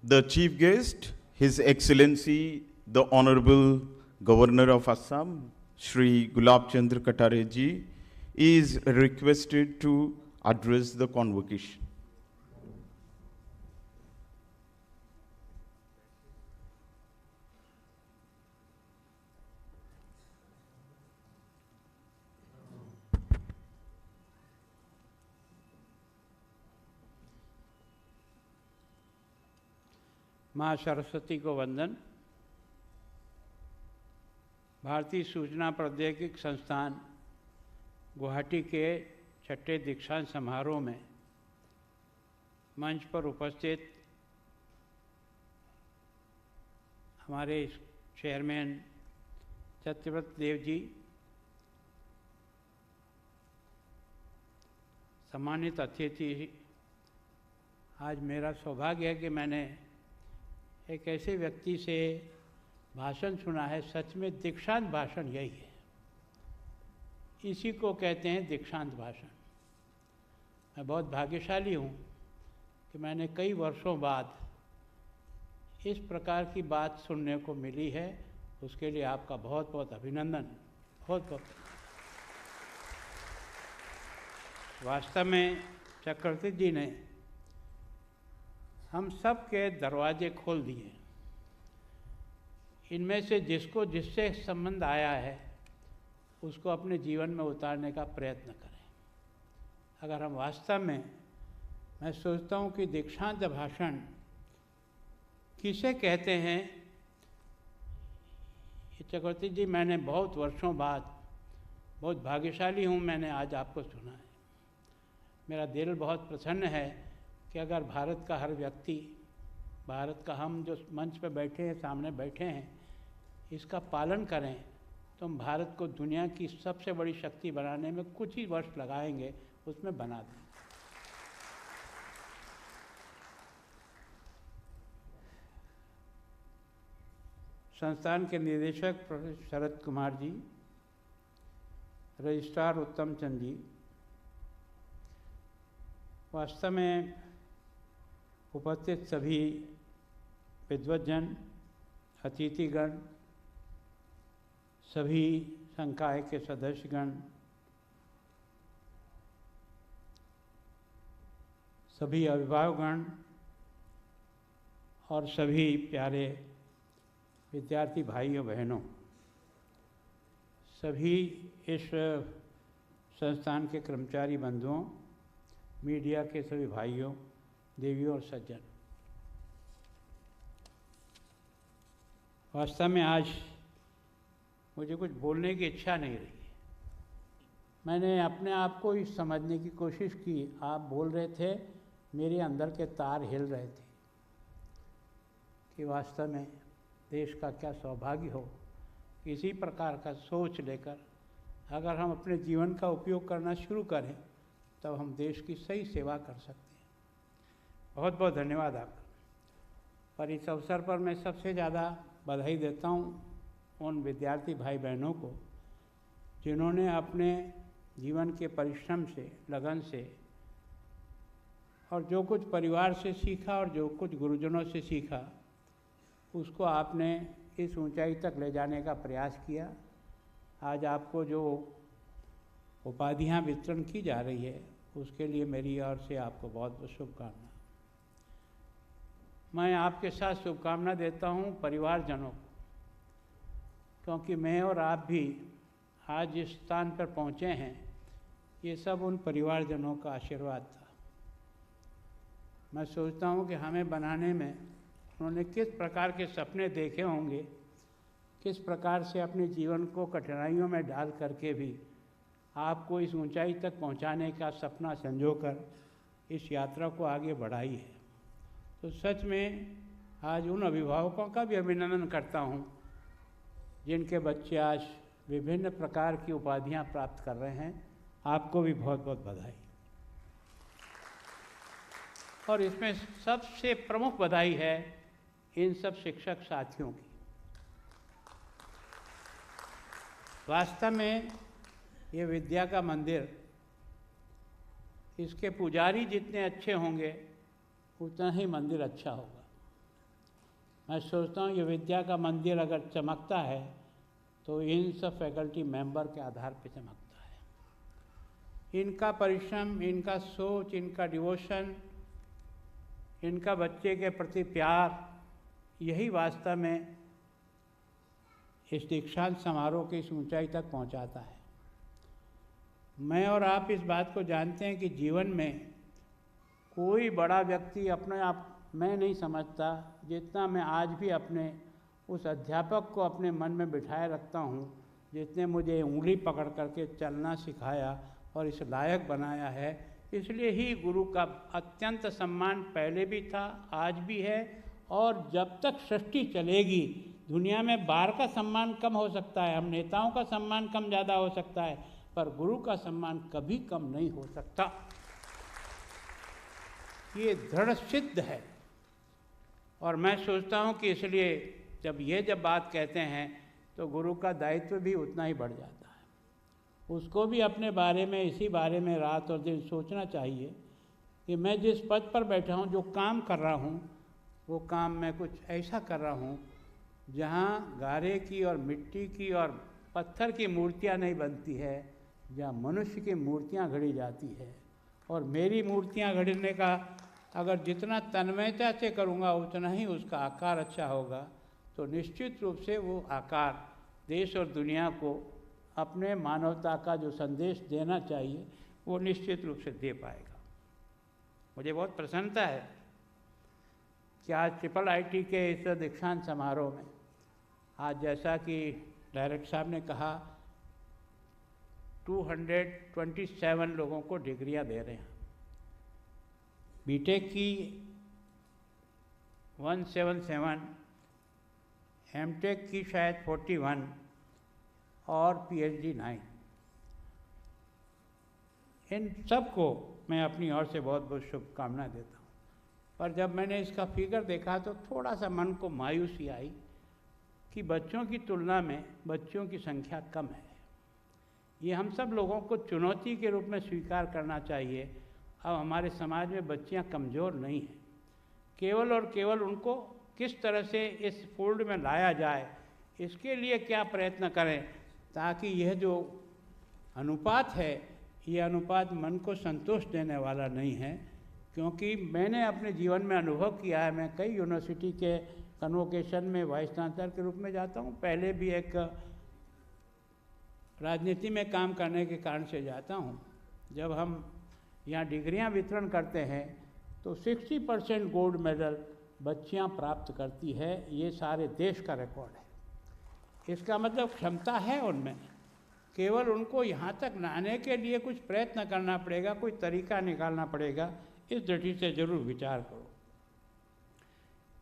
The chief guest, His Excellency, the Honorable Governor of Assam, Shri Gulab Chandra Katare ji, is requested to address the convocation. माँ सरस्वती को वंदन। भारतीय सूचना प्रौद्योगिकी संस्थान गुवाहाटी के 6ठे दीक्षांत समारोह में मंच पर उपस्थित हमारे चेयरमैन सत्यव्रत देव जी, सम्मानित अतिथि, आज मेरा सौभाग्य है कि मैंने एक ऐसे व्यक्ति से भाषण सुना है। सच में दीक्षांत भाषण यही है, इसी को कहते हैं दीक्षांत भाषण। मैं बहुत भाग्यशाली हूँ कि मैंने कई वर्षों बाद इस प्रकार की बात सुनने को मिली है। उसके लिए आपका बहुत बहुत अभिनंदन, बहुत बहुत। वास्तव में चक्रवर्ती जी ने हम सब के दरवाजे खोल दिए। इनमें से जिसको जिससे संबंध आया है उसको अपने जीवन में उतारने का प्रयत्न करें। अगर हम वास्तव में, मैं सोचता हूँ कि दीक्षांत भाषण किसे कहते हैं। चक्रवर्ती जी, मैंने बहुत वर्षों बाद, बहुत भाग्यशाली हूँ, मैंने आज आपको सुना है। मेरा दिल बहुत प्रसन्न है कि अगर भारत का हर व्यक्ति, भारत का हम जो मंच पर बैठे हैं, सामने बैठे हैं, इसका पालन करें तो हम भारत को दुनिया की सबसे बड़ी शक्ति बनाने में कुछ ही वर्ष लगाएंगे, उसमें बना दें। संस्थान के निदेशक प्रोफेसर शरद कुमार जी, रजिस्ट्रार उत्तम चंद जी, वास्तव में उपस्थित सभी विद्वज्जन, अतिथिगण, सभी संकाय के सदस्यगण, सभी अभिभावकगण और सभी प्यारे विद्यार्थी भाइयों बहनों, सभी इस संस्थान के कर्मचारी बंधुओं, मीडिया के सभी भाइयों, देवियों और सज्जन, वास्तव में आज मुझे कुछ बोलने की इच्छा नहीं रही। मैंने अपने आप को ही समझने की कोशिश की। आप बोल रहे थे, मेरे अंदर के तार हिल रहे थे कि वास्तव में देश का क्या सौभाग्य हो, इसी प्रकार का सोच लेकर अगर हम अपने जीवन का उपयोग करना शुरू करें तब हम देश की सही सेवा कर सकते हैं। बहुत बहुत धन्यवाद आपका। पर इस अवसर पर मैं सबसे ज़्यादा बधाई देता हूँ उन विद्यार्थी भाई बहनों को जिन्होंने अपने जीवन के परिश्रम से, लगन से, और जो कुछ परिवार से सीखा और जो कुछ गुरुजनों से सीखा, उसको आपने इस ऊंचाई तक ले जाने का प्रयास किया। आज आपको जो उपाधियां वितरण की जा रही है उसके लिए मेरी ओर से आपको बहुत बहुत शुभकामना। मैं आपके साथ शुभकामना देता हूं परिवारजनों को, क्योंकि मैं और आप भी आज जिस स्थान पर पहुंचे हैं ये सब उन परिवारजनों का आशीर्वाद था। मैं सोचता हूं कि हमें बनाने में उन्होंने किस प्रकार के सपने देखे होंगे, किस प्रकार से अपने जीवन को कठिनाइयों में डाल करके भी आपको इस ऊंचाई तक पहुंचाने का सपना संजोकर इस यात्रा को आगे बढ़ाई है। तो सच में आज उन अभिभावकों का भी अभिनंदन करता हूं जिनके बच्चे आज विभिन्न प्रकार की उपाधियां प्राप्त कर रहे हैं। आपको भी बहुत बहुत बधाई। और इसमें सबसे प्रमुख बधाई है इन सब शिक्षक साथियों की। वास्तव में ये विद्या का मंदिर, इसके पुजारी जितने अच्छे होंगे उतना ही मंदिर अच्छा होगा। मैं सोचता हूँ ये विद्या का मंदिर अगर चमकता है तो इन सब फैकल्टी मेंबर के आधार पर चमकता है। इनका परिश्रम, इनका सोच, इनका डिवोशन, इनका बच्चे के प्रति प्यार, यही वास्तव में इस दीक्षांत समारोह की इस ऊंचाई तक पहुंचाता है। मैं और आप इस बात को जानते हैं कि जीवन में कोई बड़ा व्यक्ति अपने आप मैं नहीं समझता जितना मैं आज भी अपने उस अध्यापक को अपने मन में बिठाए रखता हूँ, जिसने मुझे उंगली पकड़ करके चलना सिखाया और इस लायक बनाया है। इसलिए ही गुरु का अत्यंत सम्मान पहले भी था, आज भी है, और जब तक सृष्टि चलेगी दुनिया में बाहर का सम्मान कम हो सकता है, हम नेताओं का सम्मान कम ज़्यादा हो सकता है, पर गुरु का सम्मान कभी कम नहीं हो सकता। ये दृढ़ सिद्ध है। और मैं सोचता हूँ कि इसलिए जब बात कहते हैं तो गुरु का दायित्व भी उतना ही बढ़ जाता है। उसको भी अपने बारे में, इसी बारे में रात और दिन सोचना चाहिए कि मैं जिस पद पर बैठा हूँ, जो काम कर रहा हूँ, वो काम मैं कुछ ऐसा कर रहा हूँ जहाँ गारे की और मिट्टी की और पत्थर की मूर्तियाँ नहीं बनती है, जहाँ मनुष्य की मूर्तियाँ गढ़ी जाती है। और मेरी मूर्तियाँ गढ़ने का अगर जितना तन्मयता से करूँगा उतना ही उसका आकार अच्छा होगा, तो निश्चित रूप से वो आकार देश और दुनिया को अपने मानवता का जो संदेश देना चाहिए वो निश्चित रूप से दे पाएगा। मुझे बहुत प्रसन्नता है कि आज IIIT के इस दीक्षांत समारोह में आज, जैसा कि डायरेक्टर साहब ने कहा, 227 लोगों को डिग्रियां दे रहे हैं। बीटेक की 177, एमटेक की शायद 41 और पीएचडी 9। इन सबको मैं अपनी ओर से बहुत बहुत शुभकामनाएं देता हूँ। पर जब मैंने इसका फिगर देखा तो थोड़ा सा मन को मायूसी आई कि बच्चों की तुलना में बच्चियों की संख्या कम है। ये हम सब लोगों को चुनौती के रूप में स्वीकार करना चाहिए। अब हमारे समाज में बच्चियां कमज़ोर नहीं हैं, केवल और केवल उनको किस तरह से इस फील्ड में लाया जाए, इसके लिए क्या प्रयत्न करें, ताकि यह जो अनुपात है, ये अनुपात मन को संतोष देने वाला नहीं है। क्योंकि मैंने अपने जीवन में अनुभव किया है, मैं कई यूनिवर्सिटी के कन्वोकेशन में वाइस चांसलर के रूप में जाता हूँ, पहले भी एक राजनीति में काम करने के कारण से जाता हूँ। जब हम यहाँ डिग्रियाँ वितरण करते हैं तो 60% गोल्ड मेडल बच्चियाँ प्राप्त करती है। ये सारे देश का रिकॉर्ड है। इसका मतलब क्षमता है उनमें, केवल उनको यहाँ तक लाने के लिए कुछ प्रयत्न करना पड़ेगा, कोई तरीका निकालना पड़ेगा। इस दृष्टि से ज़रूर विचार करो।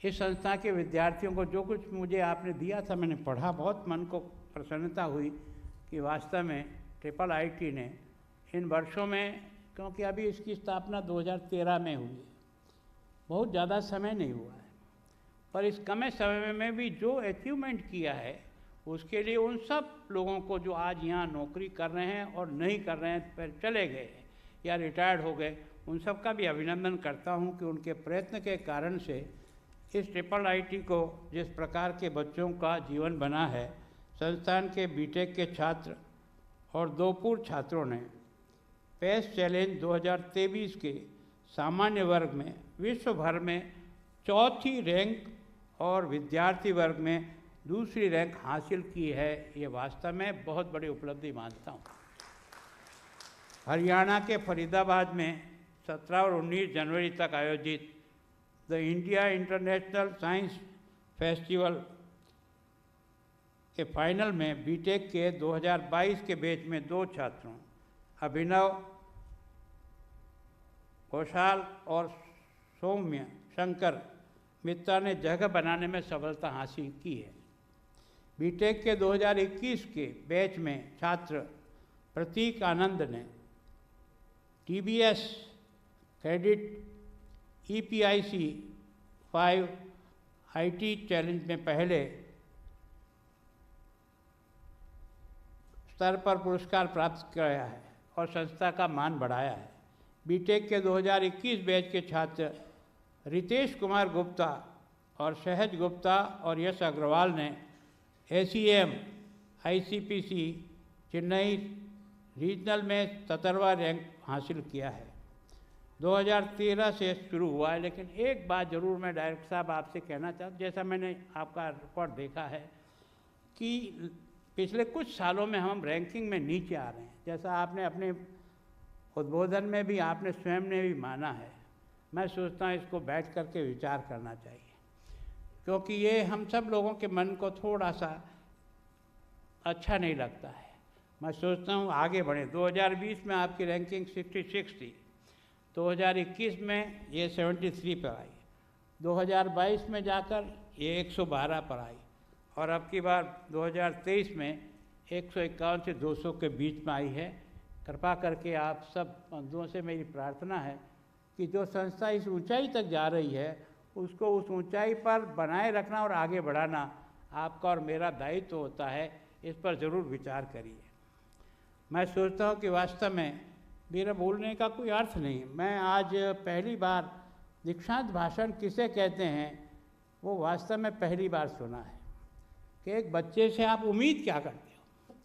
इस संस्था के विद्यार्थियों को जो कुछ मुझे आपने दिया था, मैंने पढ़ा, बहुत मन को प्रसन्नता हुई कि वास्तव में IIIT ने इन वर्षों में, क्योंकि अभी इसकी स्थापना 2013 में हुई है, बहुत ज़्यादा समय नहीं हुआ है, पर इस कम समय में भी जो अचीवमेंट किया है उसके लिए उन सब लोगों को जो आज यहाँ नौकरी कर रहे हैं और नहीं कर रहे हैं, फिर चले गए या रिटायर्ड हो गए, उन सब का भी अभिनंदन करता हूँ कि उनके प्रयत्न के कारण से इस IIIT को जिस प्रकार के बच्चों का जीवन बना है। संस्थान के बीटेक के छात्र और 2 पूर्व छात्रों ने पेस चैलेंज 2023 के सामान्य वर्ग में विश्व भर में 4थी रैंक और विद्यार्थी वर्ग में 2री रैंक हासिल की है। ये वास्तव में बहुत बड़ी उपलब्धि मानता हूँ। हरियाणा के फरीदाबाद में 17 और 19 जनवरी तक आयोजित the India international science festival के फाइनल में बीटेक के 2022 के बैच में 2 छात्रों अभिनव घोषाल और सौम्य शंकर मित्रा ने जगह बनाने में सफलता हासिल की है। बीटेक के 2021 के बैच में छात्र प्रतीक आनंद ने TBS credit EPIC 5 IT challenge में पहले स्तर पर पुरस्कार प्राप्त किया है और संस्था का मान बढ़ाया है। बीटेक के 2021 बैच के छात्र रितेश कुमार गुप्ता और सहज गुप्ता और यश अग्रवाल ने ACM ICPC चेन्नई रीजनल में 17वां रैंक हासिल किया है। 2013 से शुरू हुआ है, लेकिन एक बात ज़रूर मैं डायरेक्टर साहब आपसे कहना चाहता, जैसा मैंने आपका रिकॉर्ड देखा है कि पिछले कुछ सालों में हम रैंकिंग में नीचे आ रहे हैं। जैसा आपने अपने उद्बोधन में भी आपने स्वयं ने भी माना है, मैं सोचता हूँ इसको बैठ करके विचार करना चाहिए, क्योंकि ये हम सब लोगों के मन को थोड़ा सा अच्छा नहीं लगता है। मैं सोचता हूँ आगे बढ़े। 2020 में आपकी रैंकिंग 66 थी, 2021 में ये 73 पर आई, 2022 में जाकर ये 112 पर आई और अब की बार 2023 में 151 से 200 के बीच में आई है। कृपा करके आप सब बंधुओं से मेरी प्रार्थना है कि जो संस्था इस ऊंचाई तक जा रही है उसको उस ऊंचाई पर बनाए रखना और आगे बढ़ाना आपका और मेरा दायित्व होता है। इस पर ज़रूर विचार करिए। मैं सोचता हूँ कि वास्तव में मेरा बोलने का कोई अर्थ नहीं। मैं आज पहली बार दीक्षांत भाषण किसे कहते हैं वो वास्तव में पहली बार सुना है कि एक बच्चे से आप उम्मीद क्या करते हो।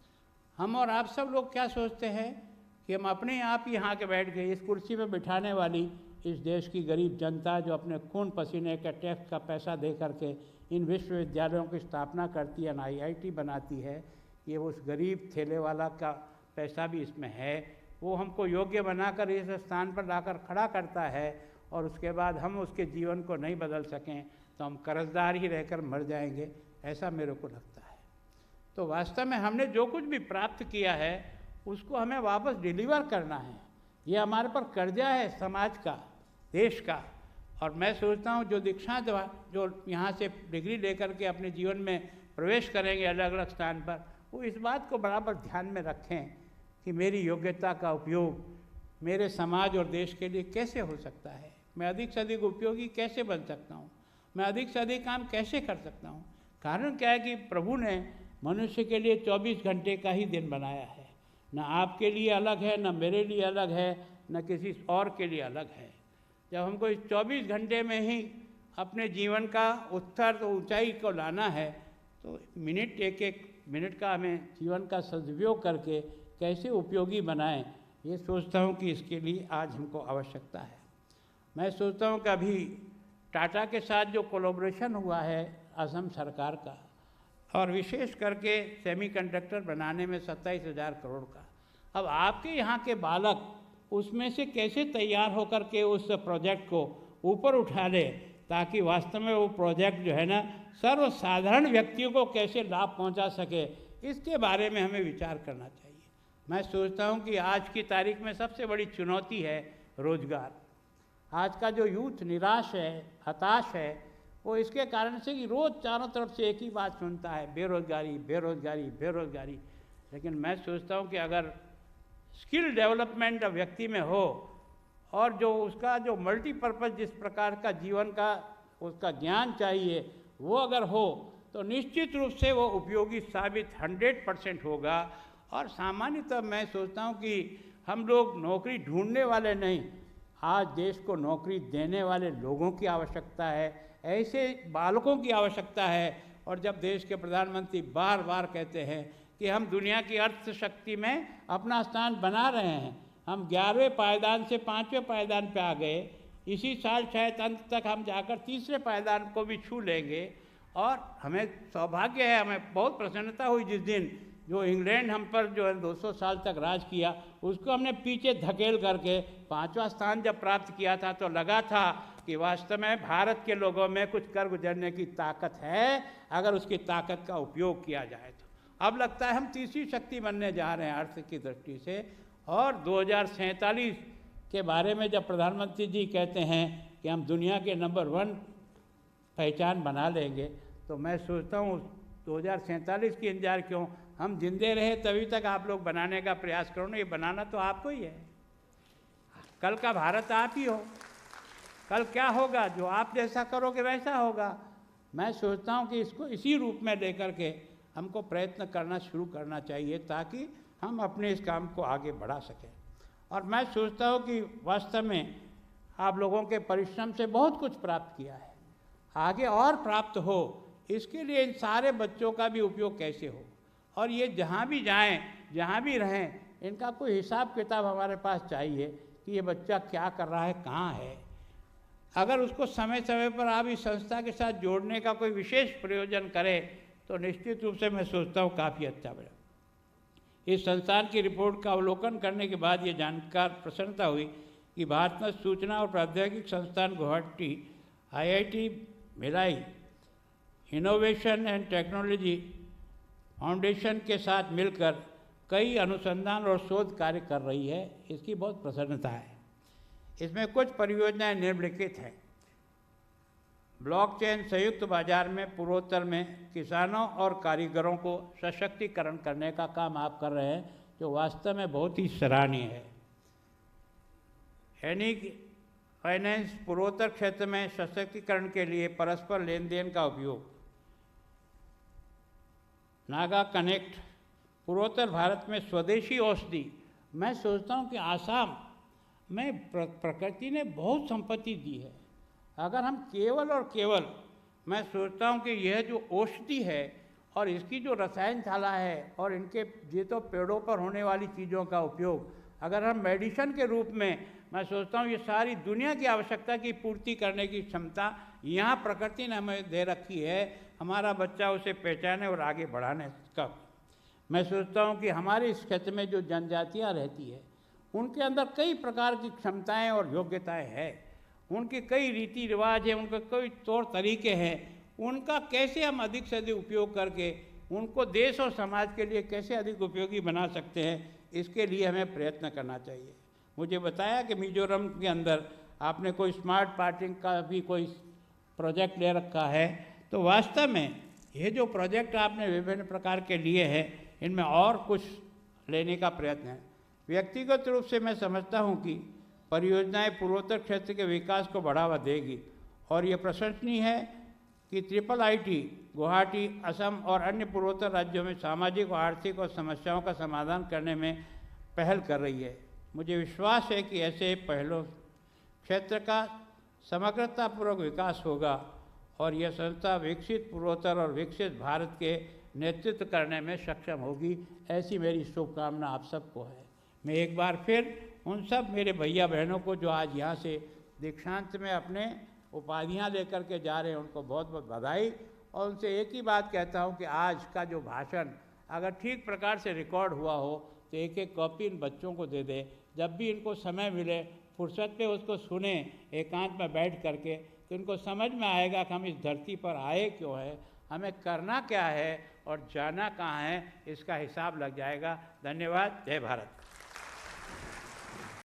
हम और आप सब लोग क्या सोचते हैं कि हम अपने आप ही यहाँ के बैठ गए, इस कुर्सी पर बिठाने वाली इस देश की गरीब जनता जो अपने खून पसीने के टैक्स का पैसा दे करके इन विश्वविद्यालयों की स्थापना करती है, IIT बनाती है, ये उस गरीब ठेले वाला का पैसा भी इसमें है। वो हमको योग्य बनाकर इस स्थान पर लाकर खड़ा करता है और उसके बाद हम उसके जीवन को नहीं बदल सकें तो हम कर्जदार ही रहकर मर जाएंगे, ऐसा मेरे को लगता है। तो वास्तव में हमने जो कुछ भी प्राप्त किया है उसको हमें वापस डिलीवर करना है। ये हमारे पर कर्जा है समाज का, देश का। और मैं सोचता हूँ जो दीक्षांत जो यहाँ से डिग्री लेकर के अपने जीवन में प्रवेश करेंगे अलग अलग स्थान पर, वो इस बात को बराबर ध्यान में रखें कि मेरी योग्यता का उपयोग मेरे समाज और देश के लिए कैसे हो सकता है, मैं अधिक से अधिक उपयोगी कैसे बन सकता हूँ, मैं अधिक से अधिक काम कैसे कर सकता हूँ। कारण क्या है कि प्रभु ने मनुष्य के लिए 24 घंटे का ही दिन बनाया है। न आपके लिए अलग है, न मेरे लिए अलग है, न किसी और के लिए अलग है। जब हमको इस 24 घंटे में ही अपने जीवन का उत्तर तो ऊंचाई को लाना है तो मिनट एक एक मिनट का हमें जीवन का सदुपयोग करके कैसे उपयोगी बनाएं, ये सोचता हूँ कि इसके लिए आज हमको आवश्यकता है। मैं सोचता हूँ कि अभी टाटा के साथ जो कोलैबोरेशन हुआ है असम सरकार का, और विशेष करके सेमीकंडक्टर बनाने में 27,000 करोड़ का, अब आपके यहाँ के बालक उसमें से कैसे तैयार होकर के उस प्रोजेक्ट को ऊपर उठा ले ताकि वास्तव में वो प्रोजेक्ट जो है ना सर्वसाधारण व्यक्तियों को कैसे लाभ पहुंचा सके, इसके बारे में हमें विचार करना चाहिए। मैं सोचता हूं कि आज की तारीख में सबसे बड़ी चुनौती है रोजगार। आज का जो यूथ निराश है, हताश है, वो इसके कारण से कि रोज़ चारों तरफ से एक ही बात सुनता है, बेरोजगारी बेरोजगारी बेरोजगारी। लेकिन मैं सोचता हूं कि अगर स्किल डेवलपमेंट व्यक्ति में हो और जो उसका जो मल्टीपर्पज़ जिस प्रकार का जीवन का उसका ज्ञान चाहिए वो अगर हो तो निश्चित रूप से वो उपयोगी साबित 100% होगा। और सामान्यतः मैं सोचता हूँ कि हम लोग नौकरी ढूंढने वाले नहीं, आज देश को नौकरी देने वाले लोगों की आवश्यकता है, ऐसे बालकों की आवश्यकता है। और जब देश के प्रधानमंत्री बार बार कहते हैं कि हम दुनिया की अर्थशक्ति में अपना स्थान बना रहे हैं, हम 11वें पायदान से 5वें पायदान पे आ गए, इसी साल शायद अंत तक हम जाकर 3रे पायदान को भी छू लेंगे। और हमें सौभाग्य है, हमें बहुत प्रसन्नता हुई जिस दिन जो इंग्लैंड हम पर जो है 200 साल तक राज किया उसको हमने पीछे धकेल करके 5वां स्थान जब प्राप्त किया था तो लगा था कि वास्तव में भारत के लोगों में कुछ कर गुजरने की ताकत है अगर उसकी ताकत का उपयोग किया जाए तो। अब लगता है हम तीसरी शक्ति बनने जा रहे हैं अर्थ की दृष्टि से। और 2047 के बारे में जब प्रधानमंत्री जी कहते हैं कि हम दुनिया के नंबर 1 पहचान बना लेंगे, तो मैं सोचता हूँ 2047 की इंतजार क्यों, हम जिंदे रहे तभी तक आप लोग बनाने का प्रयास करो ना। ये बनाना तो आपको ही है, कल का भारत आप ही हो। कल क्या होगा, जो आप जैसा करोगे वैसा होगा। मैं सोचता हूँ कि इसको इसी रूप में लेकर के हमको प्रयत्न करना शुरू करना चाहिए ताकि हम अपने इस काम को आगे बढ़ा सकें। और मैं सोचता हूँ कि वास्तव में आप लोगों के परिश्रम से बहुत कुछ प्राप्त किया है। आगे और प्राप्त हो, इसके लिए इन सारे बच्चों का भी उपयोग कैसे हो, और ये जहाँ भी जाएं, जहाँ भी रहें, इनका कोई हिसाब किताब हमारे पास चाहिए कि ये बच्चा क्या कर रहा है, कहाँ है। अगर उसको समय समय पर आप इस संस्था के साथ जोड़ने का कोई विशेष प्रयोजन करें तो निश्चित रूप से मैं सोचता हूँ काफ़ी अच्छा बना। इस संस्थान की रिपोर्ट का अवलोकन करने के बाद ये जानकर प्रसन्नता हुई कि भारत में सूचना और प्रौद्योगिकी संस्थान Guwahati IIT Bhilai innovation and technology foundation के साथ मिलकर कई अनुसंधान और शोध कार्य कर रही है। इसकी बहुत प्रसन्नता है। इसमें कुछ परियोजनाएं निम्नलिखित हैं। ब्लॉकचेन संयुक्त बाजार में पूर्वोत्तर में किसानों और कारीगरों को सशक्तिकरण करने का काम आप कर रहे हैं, जो वास्तव में बहुत ही सराहनीय है। एनिक फाइनेंस पूर्वोत्तर क्षेत्र में सशक्तिकरण के लिए परस्पर लेन देन का उपयोग। नागा कनेक्ट पूर्वोत्तर भारत में स्वदेशी औषधि। मैं सोचता हूँ कि आसाम में प्रकृति ने बहुत संपत्ति दी है। अगर हम केवल और केवल, मैं सोचता हूँ कि यह जो औषधि है और इसकी जो रसायनशाला है और इनके ये तो पेड़ों पर होने वाली चीज़ों का उपयोग अगर हम मेडिसिन के रूप में, मैं सोचता हूँ ये सारी दुनिया की आवश्यकता की पूर्ति करने की क्षमता यहाँ प्रकृति ने हमें दे रखी है। हमारा बच्चा उसे पहचाने और आगे बढ़ाने का। मैं सोचता हूँ कि हमारे इस क्षेत्र में जो जनजातियाँ रहती है उनके अंदर कई प्रकार की क्षमताएं और योग्यताएं हैं, उनके कई रीति रिवाज हैं, उनके कई तौर तरीके हैं। उनका कैसे हम अधिक से अधिक उपयोग करके उनको देश और समाज के लिए कैसे अधिक उपयोगी बना सकते हैं, इसके लिए हमें प्रयत्न करना चाहिए। मुझे बताया कि मिजोरम के अंदर आपने कोई स्मार्ट पार्किंग का भी कोई प्रोजेक्ट ले रखा है, तो वास्तव में ये जो प्रोजेक्ट आपने विभिन्न प्रकार के लिए हैं, इनमें और कुछ लेने का प्रयत्न है। व्यक्तिगत रूप से मैं समझता हूँ कि परियोजनाएं पूर्वोत्तर क्षेत्र के विकास को बढ़ावा देगी और ये प्रशंसनीय है कि IIIT गुवाहाटी, असम और अन्य पूर्वोत्तर राज्यों में सामाजिक और आर्थिक और समस्याओं का समाधान करने में पहल कर रही है। मुझे विश्वास है कि ऐसे पहलों क्षेत्र का समग्रतापूर्वक विकास होगा और यह संस्था विकसित पूर्वोत्तर और विकसित भारत के नेतृत्व करने में सक्षम होगी। ऐसी मेरी शुभकामना आप सबको है। मैं एक बार फिर उन सब मेरे भैया बहनों को जो आज यहाँ से दीक्षांत में अपने उपाधियाँ लेकर के जा रहे हैं, उनको बहुत बहुत बधाई। और उनसे एक ही बात कहता हूँ कि आज का जो भाषण अगर ठीक प्रकार से रिकॉर्ड हुआ हो तो एक एक कॉपी इन बच्चों को दे दें। जब भी इनको समय मिले, फुर्सत पे उसको सुने एकांत में बैठ करके, तो इनको समझ में आएगा कि हम इस धरती पर आए क्यों है, हमें करना क्या है और जाना कहाँ है, इसका हिसाब लग जाएगा। धन्यवाद। जय भारत।